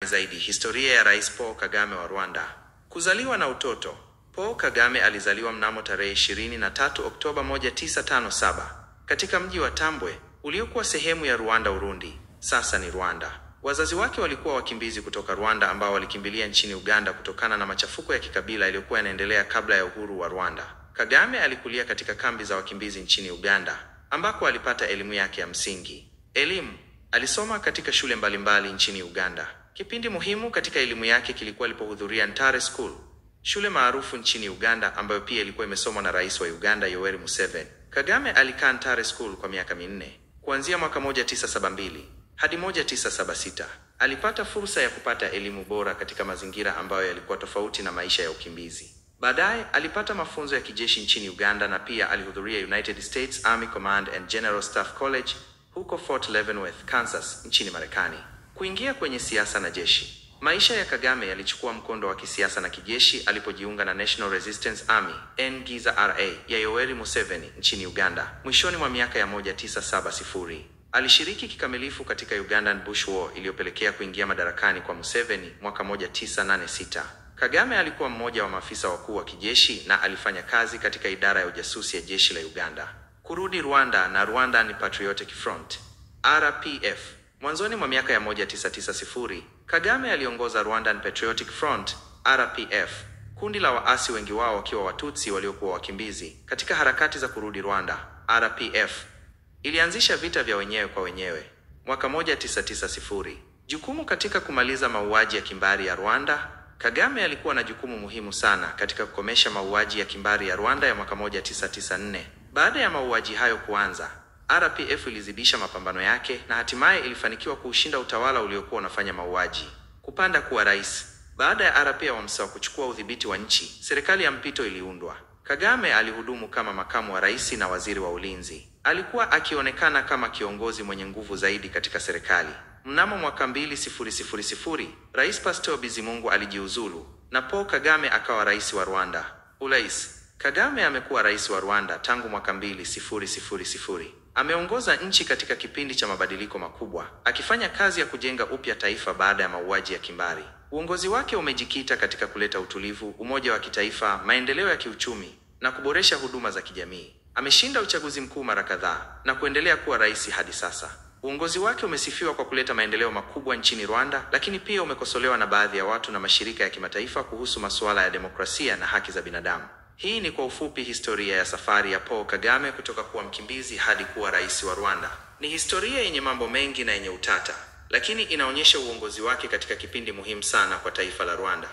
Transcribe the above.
zaidi, historia ya Rais Paul Kagame wa Rwanda. Kuzaliwa na utoto. Paul Kagame alizaliwa mnamo tarehe 23 Oktoba 1957 katika mji wa Tambwe uliokuwa sehemu ya Rwanda Urundi, sasa ni Rwanda. Wazazi wake walikuwa wakimbizi kutoka Rwanda ambao walikimbilia nchini Uganda kutokana na machafuko ya kikabila yaliyokuwa yanaendelea kabla ya uhuru wa Rwanda. Kagame alikulia katika kambi za wakimbizi nchini Uganda ambako alipata elimu yake ya msingi. Alisoma katika shule mbalimbali nchini Uganda. Kipindi muhimu katika elimu yake kilikuwa alipohudhuria Ntare School, shule maarufu nchini Uganda ambayo pia ilikuwa imesomwa na Rais wa Uganda Yoweri Museveni. Kagame alikaa Ntare School kwa miaka 4, kuanzia mwaka 1972 hadi 1976. Alipata fursa ya kupata elimu bora katika mazingira ambayo yalikuwa tofauti na maisha ya ukimbizi. Baadaye alipata mafunzo ya kijeshi nchini Uganda na pia alihudhuria United States Army Command and General Staff College huko Fort Leavenworth, Kansas, nchini Marekani. Kuingia kwenye siasa na jeshi. Maisha ya Kagame yalichukua mkondo wa kisiasa na kijeshi alipojiunga na National Resistance Army (NRA) ya Yoweri Museveni nchini Uganda mwishoni mwa miaka ya 1970. Alishiriki kikamilifu katika Ugandan Bush War iliyopelekea kuingia madarakani kwa Museveni mwaka 1986. Kagame alikuwa mmoja wa maafisa wakuu wa kijeshi na alifanya kazi katika idara ya ujasusi ya jeshi la Uganda. Kurudi Rwanda na Rwandan Patriotic Front (RPF). Mwanzoni mwa miaka ya 1990, Kagame aliongoza Rwandan Patriotic Front (RPF), kundi la waasi wengi wao wakiwa Watutsi waliokuwa wakimbizi. Katika harakati za kurudi Rwanda, RPF ilianzisha vita vya wenyewe kwa wenyewe mwaka 1990. Jukumu katika kumaliza mauaji ya kimbari ya Rwanda. Kagame alikuwa na jukumu muhimu sana katika kukomesha mauaji ya kimbari ya Rwanda ya mwaka 1994. Baada ya mauaji hayo kuanza, RPF ilizidisha mapambano yake na hatimaye ilifanikiwa kuushinda utawala uliokuwa unafanya mauaji. Kupanda kuwa rais. Baada ya RPF kuchukua udhibiti wa nchi, serikali ya mpito iliundwa. Kagame alihudumu kama makamu wa rais na waziri wa ulinzi. Alikuwa akionekana kama kiongozi mwenye nguvu zaidi katika serikali. Mnamo mwaka 2000, Rais Pastor Bizimungu alijiuzulu na Paul Kagame akawa rais wa Rwanda. Kagame amekuwa rais wa Rwanda tangu mwaka 2000. Ameongoza nchi katika kipindi cha mabadiliko makubwa, akifanya kazi ya kujenga upya taifa baada ya mauaji ya kimbari. Uongozi wake umejikita katika kuleta utulivu, umoja wa kitaifa, maendeleo ya kiuchumi na kuboresha huduma za kijamii. Ameshinda uchaguzi mkuu mara kadhaa na kuendelea kuwa rais hadi sasa. Uongozi wake umesifiwa kwa kuleta maendeleo makubwa nchini Rwanda, lakini pia umekosolewa na baadhi ya watu na mashirika ya kimataifa kuhusu masuala ya demokrasia na haki za binadamu. Hii ni kwa ufupi historia ya safari ya Paul Kagame kutoka kuwa mkimbizi hadi kuwa rais wa Rwanda. Ni historia yenye mambo mengi na yenye utata, lakini inaonyesha uongozi wake katika kipindi muhimu sana kwa taifa la Rwanda.